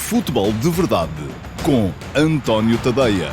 Futebol de Verdade com António Tadeia.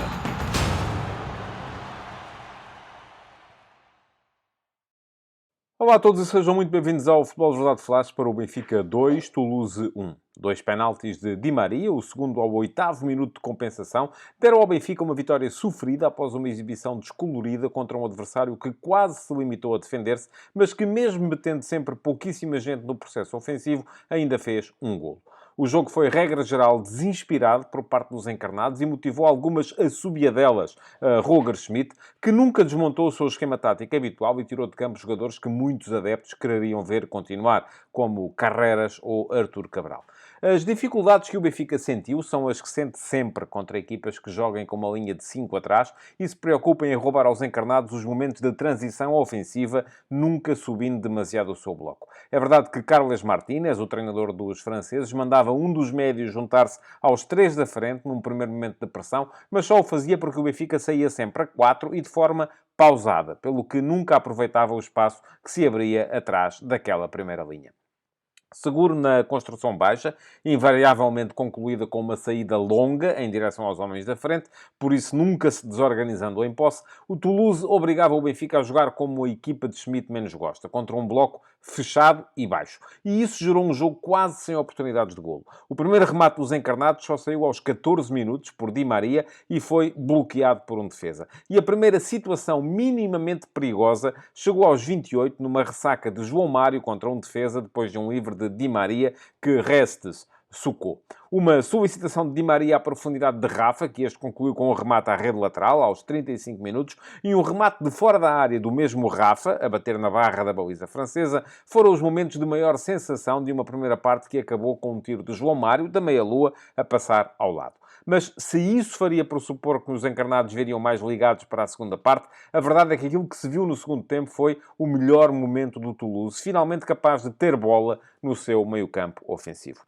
Olá a todos e sejam muito bem-vindos ao Futebol de Verdade Flash para o Benfica 2, Toulouse 1. Dois penaltis de Di Maria, o segundo ao 8º minuto de compensação, deram ao Benfica uma vitória sofrida após uma exibição descolorida contra um adversário que quase se limitou a defender-se, mas que mesmo metendo sempre pouquíssima gente no processo ofensivo, ainda fez um golo. O jogo foi, regra geral, desinspirado por parte dos encarnados e motivou algumas assobiadelas a Roger Schmidt, que nunca desmontou o seu esquema tático habitual e tirou de campo jogadores que muitos adeptos quereriam ver continuar, como Carreras ou Artur Cabral. As dificuldades que o Benfica sentiu são as que sente sempre contra equipas que joguem com uma linha de 5 atrás e se preocupem em roubar aos encarnados os momentos de transição ofensiva, nunca subindo demasiado o seu bloco. É verdade que Carles Martínez, o treinador dos franceses, mandava um dos médios juntar-se aos 3 da frente num primeiro momento de pressão, mas só o fazia porque o Benfica saía sempre a 4 e de forma pausada, pelo que nunca aproveitava o espaço que se abria atrás daquela primeira linha. Seguro na construção baixa, invariavelmente concluída com uma saída longa em direção aos homens da frente, por isso nunca se desorganizando em posse, o Toulouse obrigava o Benfica a jogar como a equipa de Schmidt menos gosta, contra um bloco fechado e baixo. E isso gerou um jogo quase sem oportunidades de golo. O primeiro remate dos encarnados só saiu aos 14 minutos por Di Maria e foi bloqueado por um defesa. E a primeira situação minimamente perigosa chegou aos 28 numa ressaca de João Mário contra um defesa depois de um livre de Di Maria que Restes socou. Uma solicitação de Di Maria à profundidade de Rafa, que este concluiu com um remate à rede lateral, aos 35 minutos, e um remate de fora da área do mesmo Rafa, a bater na barra da baliza francesa, foram os momentos de maior sensação de uma primeira parte que acabou com um tiro de João Mário, da meia-lua, a passar ao lado. Mas se isso faria pressupor que os encarnados veriam mais ligados para a segunda parte, a verdade é que aquilo que se viu no segundo tempo foi o melhor momento do Toulouse, finalmente capaz de ter bola no seu meio-campo ofensivo.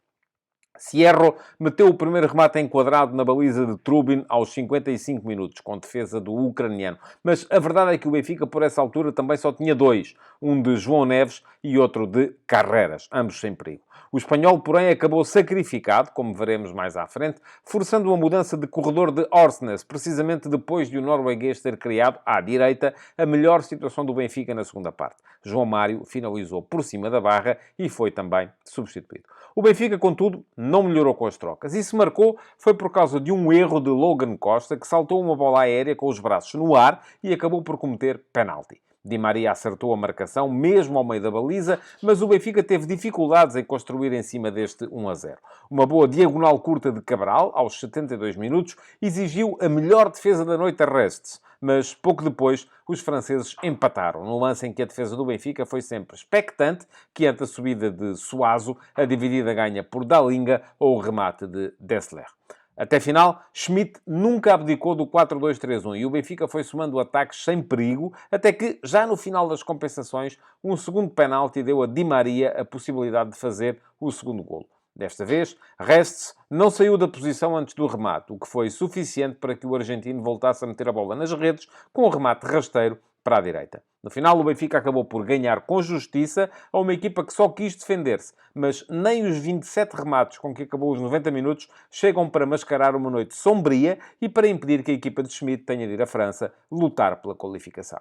Sierro meteu o primeiro remate enquadrado na baliza de Trubin aos 55 minutos, com defesa do ucraniano. Mas a verdade é que o Benfica, por essa altura, também só tinha dois. Um de João Neves e outro de Carreras, ambos sem perigo. O espanhol, porém, acabou sacrificado, como veremos mais à frente, forçando uma mudança de corredor de Orsnes, precisamente depois de o norueguês ter criado, à direita, a melhor situação do Benfica na segunda parte. João Mário finalizou por cima da barra e foi também substituído. O Benfica, contudo, não melhorou com as trocas. E se marcou foi por causa de um erro de Logan Costa, que saltou uma bola aérea com os braços no ar e acabou por cometer penalti. Di Maria acertou a marcação, mesmo ao meio da baliza, mas o Benfica teve dificuldades em construir em cima deste 1-0. Uma boa diagonal curta de Cabral, aos 72 minutos, exigiu a melhor defesa da noite a Restes. Mas pouco depois, os franceses empataram, num lance em que a defesa do Benfica foi sempre expectante, que ante a subida de Suazo, a dividida ganha por Dalinga ou o remate de Dessler. Até final, Schmidt nunca abdicou do 4-2-3-1 e o Benfica foi somando ataques sem perigo, até que, já no final das compensações, um segundo penalti deu a Di Maria a possibilidade de fazer o segundo golo. Desta vez, Restes não saiu da posição antes do remate, o que foi suficiente para que o argentino voltasse a meter a bola nas redes com um remate rasteiro para a direita. No final, o Benfica acabou por ganhar com justiça a uma equipa que só quis defender-se, mas nem os 27 remates com que acabou os 90 minutos chegam para mascarar uma noite sombria e para impedir que a equipa de Schmidt tenha de ir à França lutar pela qualificação.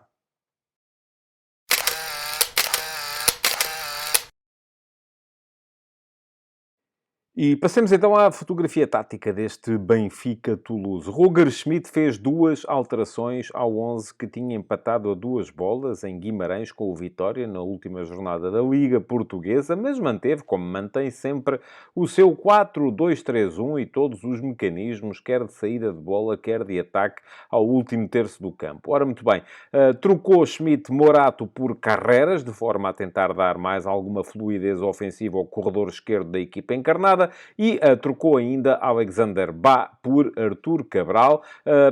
E passemos então à fotografia tática deste Benfica-Toulouse. Roger Schmidt fez duas alterações ao 11 que tinha empatado a 2 bolas em Guimarães com o Vitória na última jornada da Liga Portuguesa, mas manteve, como mantém sempre, o seu 4-2-3-1 e todos os mecanismos, quer de saída de bola, quer de ataque, ao último terço do campo. Ora, muito bem, trocou Schmidt Morato por Carreras, de forma a tentar dar mais alguma fluidez ofensiva ao corredor esquerdo da equipa encarnada, e trocou ainda Alexander Ba por Artur Cabral,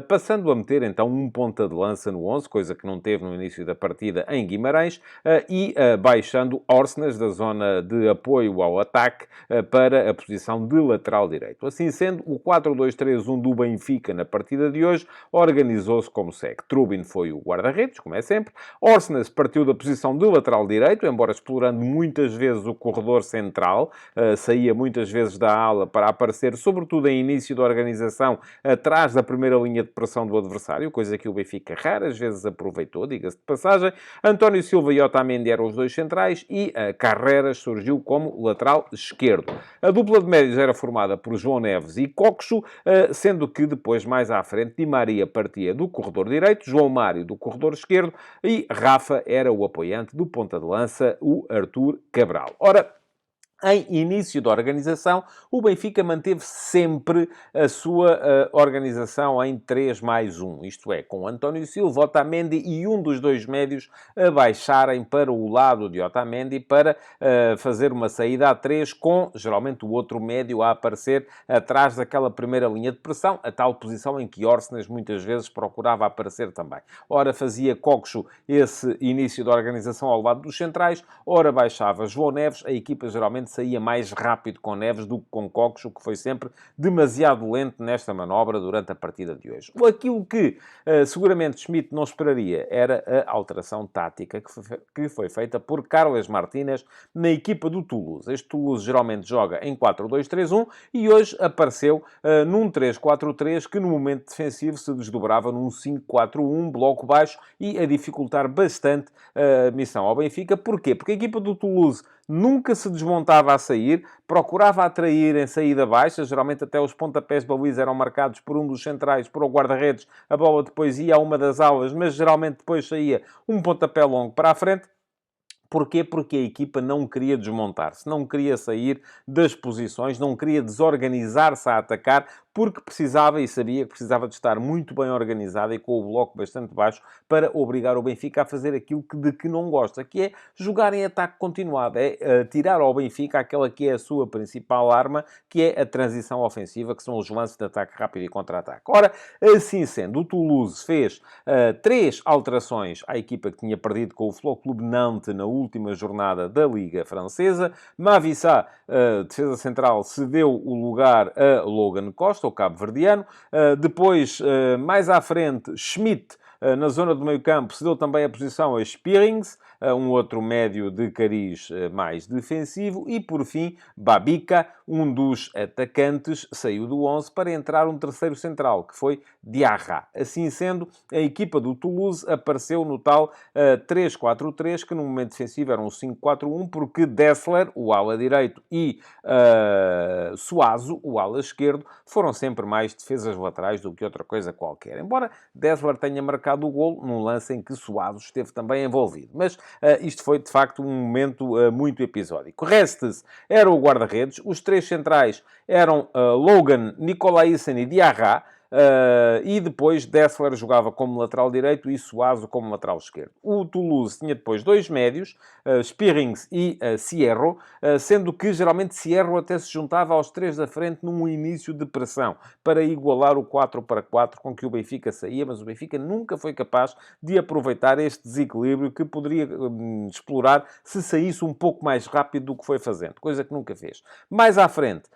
passando a meter então um ponta de lança no 11, coisa que não teve no início da partida em Guimarães, e baixando Orsnes da zona de apoio ao ataque para a posição de lateral direito. Assim sendo, o 4-2-3-1 do Benfica na partida de hoje organizou-se como segue. Trubin foi o guarda-redes, como é sempre. Orsnes partiu da posição de lateral direito, embora explorando muitas vezes o corredor central, saía muitas vezes vezes da ala para aparecer, sobretudo em início da organização, atrás da primeira linha de pressão do adversário, coisa que o Benfica raras vezes aproveitou, diga-se de passagem. António Silva e Otamendi eram os dois centrais e Carreras surgiu como lateral esquerdo. A dupla de médios era formada por João Neves e Coxo, sendo que depois, mais à frente, Di Maria partia do corredor direito, João Mário do corredor esquerdo e Rafa era o apoiante do ponta de lança, o Arthur Cabral. Ora, em início da organização, o Benfica manteve sempre a sua organização em 3+1. Isto é, com António Silva, Otamendi e um dos dois médios a baixarem para o lado de Otamendi para fazer uma saída a 3, com geralmente o outro médio a aparecer atrás daquela primeira linha de pressão, a tal posição em que Orsnes muitas vezes procurava aparecer também. Ora fazia Coxo esse início da organização ao lado dos centrais, ora baixava João Neves, a equipa geralmente saía mais rápido com Neves do que com Coxo, que foi sempre demasiado lento nesta manobra durante a partida de hoje. Aquilo que seguramente Schmidt não esperaria era a alteração tática que foi feita por Carles Martínez na equipa do Toulouse. Este Toulouse geralmente joga em 4-2-3-1 e hoje apareceu num 3-4-3 que no momento defensivo se desdobrava num 5-4-1, bloco baixo, e a dificultar bastante a missão ao Benfica. Porquê? Porque a equipa do Toulouse nunca se desmontava a sair, procurava atrair em saída baixa, geralmente até os pontapés de baliza eram marcados por um dos centrais, por o guarda-redes, a bola depois ia a uma das alas, mas geralmente depois saía um pontapé longo para a frente. Porquê? Porque a equipa não queria desmontar-se, não queria sair das posições, não queria desorganizar-se a atacar, porque precisava e sabia que precisava de estar muito bem organizada e com o bloco bastante baixo para obrigar o Benfica a fazer aquilo de que não gosta, que é jogar em ataque continuado, é tirar ao Benfica aquela que é a sua principal arma, que é a transição ofensiva, que são os lances de ataque rápido e contra-ataque. Ora, assim sendo, o Toulouse fez 3 alterações à equipa que tinha perdido com o Futebol Clube Nantes na última jornada da Liga Francesa. Mavissá, defesa central, cedeu o lugar a Logan Costa, o cabo-verdiano. Depois, mais à frente, Schmidt, na zona do meio-campo, cedeu também a posição a Spearings, um outro médio de cariz mais defensivo. E, por fim, Babica, um dos atacantes, saiu do 11 para entrar um terceiro central, que foi Diarra. Assim sendo, a equipa do Toulouse apareceu no tal 3-4-3, que no momento defensivo era um 5-4-1, porque Dessler, o ala direito, e Suazo, o ala esquerdo, foram sempre mais defesas laterais do que outra coisa qualquer. Embora Dessler tenha marcado o golo num lance em que Suazo esteve também envolvido. Mas isto foi, de facto, um momento muito episódico. Restes era o guarda-redes. Os 3 centrais eram Logan, Nicolaisen e Diarra. E depois Dessler jogava como lateral direito e Suazo como lateral esquerdo. O Toulouse tinha depois 2 médios, Spearings e Sierro, sendo que geralmente Sierro até se juntava aos 3 da frente num início de pressão, para igualar o 4-4 com que o Benfica saía, mas o Benfica nunca foi capaz de aproveitar este desequilíbrio que poderia explorar se saísse um pouco mais rápido do que foi fazendo, coisa que nunca fez. Mais à frente,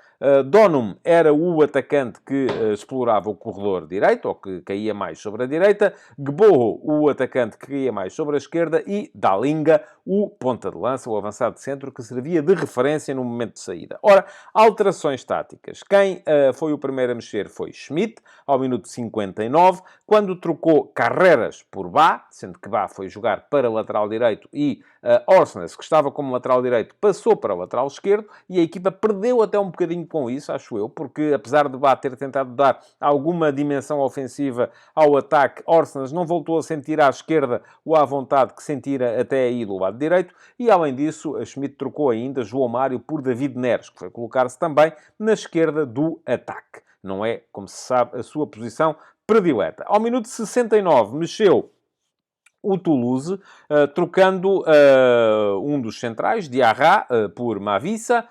Donum era o atacante que explorava o corredor direito, ou que caía mais sobre a direita, Gboho, o atacante que caía mais sobre a esquerda, e Dalinga, o ponta de lança, o avançado de centro, que servia de referência no momento de saída. Ora, alterações táticas. Quem foi o primeiro a mexer foi Schmidt, ao minuto 59, quando trocou Carreras por Bá, sendo que Bá foi jogar para lateral direito e Orsnes, que estava como lateral direito, passou para o lateral esquerdo, e a equipa perdeu até um bocadinho com isso, acho eu, porque apesar de Bá ter tentado dar alguma dimensão ofensiva ao ataque, Orsnes não voltou a sentir à esquerda o à vontade que sentira até aí do lado direito, e além disso, a Schmidt trocou ainda João Mário por David Neres, que foi colocar-se também na esquerda do ataque. Não é, como se sabe, a sua posição predileta. Ao minuto 69, mexeu o Toulouse, trocando um dos centrais, Diarra, por Mavissa,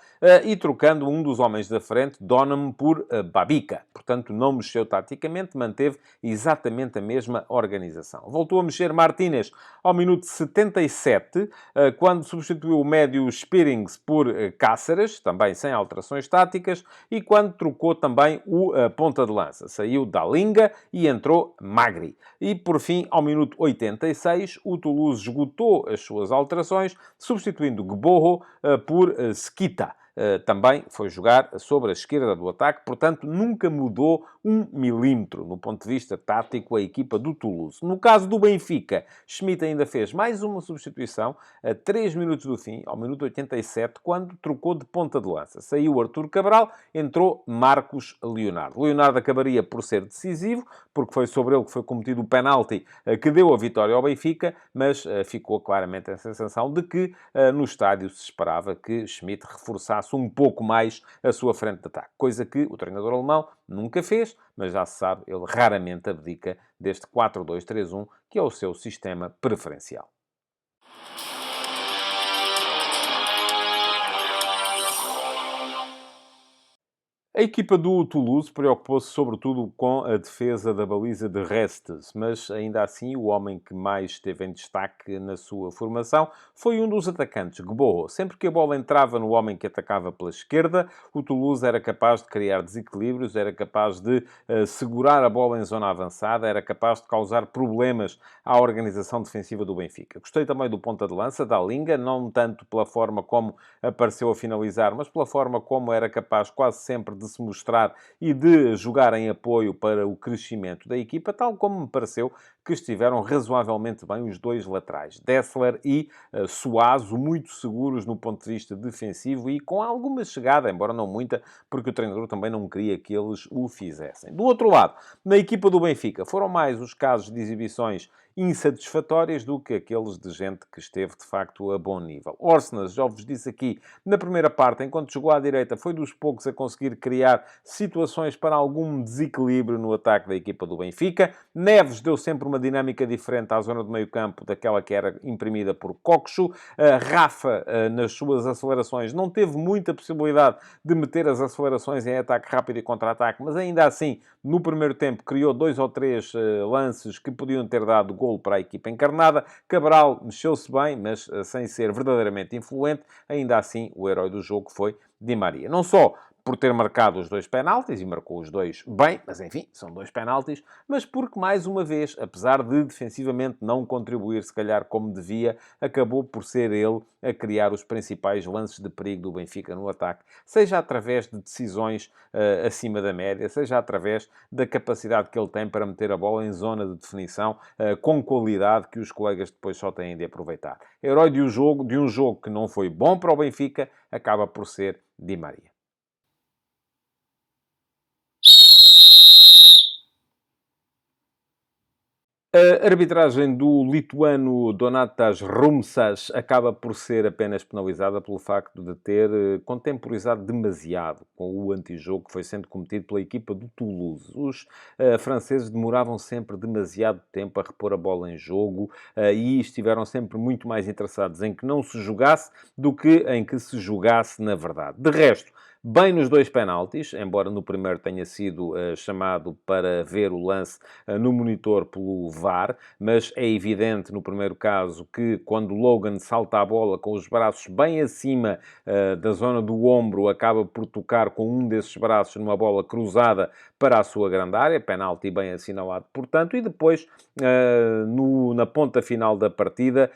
e trocando um dos homens da frente, Donham, por Babica. Portanto, não mexeu taticamente, manteve exatamente a mesma organização. Voltou a mexer Martínez ao minuto 77, quando substituiu o médio Spearings por Cáceres, também sem alterações táticas, e quando trocou também o ponta de lança. Saiu Dalinga e entrou Magri. E, por fim, ao minuto 86, o Toulouse esgotou as suas alterações, substituindo Gboho por Skita. também foi jogar sobre a esquerda do ataque, portanto, nunca mudou 1 milímetro no ponto de vista tático a equipa do Toulouse. No caso do Benfica, Schmidt ainda fez mais uma substituição a 3 minutos do fim, ao minuto 87, quando trocou de ponta de lança. Saiu Artur Cabral, entrou Marcos Leonardo. Leonardo acabaria por ser decisivo, porque foi sobre ele que foi cometido o penalti que deu a vitória ao Benfica, mas ficou claramente a sensação de que no estádio se esperava que Schmidt reforçasse um pouco mais a sua frente de ataque. Coisa que o treinador alemão nunca fez, mas já se sabe, ele raramente abdica deste 4-2-3-1, que é o seu sistema preferencial. A equipa do Toulouse preocupou-se sobretudo com a defesa da baliza de Restes, mas ainda assim o homem que mais esteve em destaque na sua formação foi um dos atacantes, Gboho. Sempre que a bola entrava no homem que atacava pela esquerda, o Toulouse era capaz de criar desequilíbrios, era capaz de segurar a bola em zona avançada, era capaz de causar problemas à organização defensiva do Benfica. Gostei também do ponta de lança, da Linga, não tanto pela forma como apareceu a finalizar, mas pela forma como era capaz quase sempre de se mostrar e de jogar em apoio para o crescimento da equipa, tal como me pareceu que estiveram razoavelmente bem os dois laterais, Dessler e Suazo, muito seguros no ponto de vista defensivo e com alguma chegada, embora não muita, porque o treinador também não queria que eles o fizessem. Do outro lado, na equipa do Benfica, foram mais os casos de exibições insatisfatórias do que aqueles de gente que esteve, de facto, a bom nível. Orsnes, já vos disse aqui, na primeira parte, enquanto jogou à direita, foi dos poucos a conseguir criar situações para algum desequilíbrio no ataque da equipa do Benfica. Neves deu sempre uma dinâmica diferente à zona do meio-campo daquela que era imprimida por Coxo. Rafa, nas suas acelerações, não teve muita possibilidade de meter as acelerações em ataque rápido e contra-ataque, mas ainda assim, no primeiro tempo, criou 2 ou 3 lances que podiam ter dado golo para a equipa encarnada. Cabral mexeu-se bem, mas sem ser verdadeiramente influente. Ainda assim, o herói do jogo foi Di Maria. Não só por ter marcado os 2 penaltis, e marcou os 2 bem, mas enfim, são 2 penaltis, mas porque, mais uma vez, apesar de defensivamente não contribuir, se calhar, como devia, acabou por ser ele a criar os principais lances de perigo do Benfica no ataque, seja através de decisões acima da média, seja através da capacidade que ele tem para meter a bola em zona de definição com qualidade que os colegas depois só têm de aproveitar. Herói de um jogo que não foi bom para o Benfica, acaba por ser Di Maria. A arbitragem do lituano Donatas Rumsas acaba por ser apenas penalizada pelo facto de ter contemporizado demasiado com o antijogo que foi sendo cometido pela equipa do Toulouse. Os franceses demoravam sempre demasiado tempo a repor a bola em jogo e estiveram sempre muito mais interessados em que não se jogasse do que em que se jogasse na verdade. De resto, bem nos 2 penaltis, embora no primeiro tenha sido chamado para ver o lance no monitor pelo VAR, mas é evidente no primeiro caso que quando Logan salta a bola com os braços bem acima da zona do ombro, acaba por tocar com um desses braços numa bola cruzada para a sua grande área, penalti bem assinalado, portanto, e depois na ponta final da partida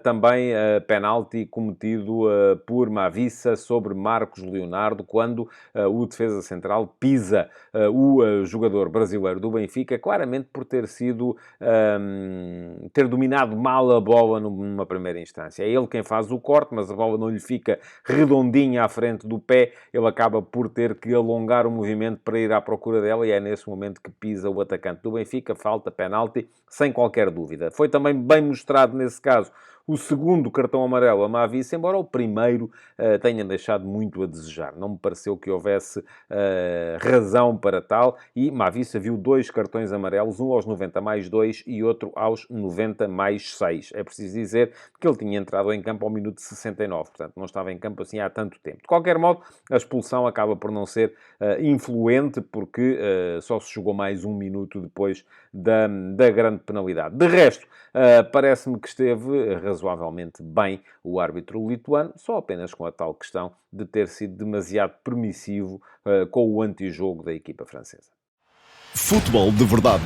também penalti cometido por Mavissa sobre Marcos Leonardo, quando o defesa central pisa o jogador brasileiro do Benfica, claramente por ter dominado mal a bola numa primeira instância. É ele quem faz o corte, mas a bola não lhe fica redondinha à frente do pé, ele acaba por ter que alongar o movimento para ir à procura dela e é nesse momento que pisa o atacante do Benfica, falta, penalti, sem qualquer dúvida. Foi também bem mostrado nesse caso o segundo cartão amarelo a Mavissa, embora o primeiro tenha deixado muito a desejar. Não me pareceu que houvesse razão para tal e Mavissa viu 2 cartões amarelos, um aos 90 mais 2 e outro aos 90 mais 6. É preciso dizer que ele tinha entrado em campo ao minuto 69, portanto não estava em campo assim há tanto tempo. De qualquer modo, a expulsão acaba por não ser influente porque só se jogou mais 1 minuto depois da grande penalidade. De resto, parece-me que esteve razoavelmente bem o árbitro lituano, só apenas com a tal questão de ter sido demasiado permissivo com o antijogo da equipa francesa. Futebol de verdade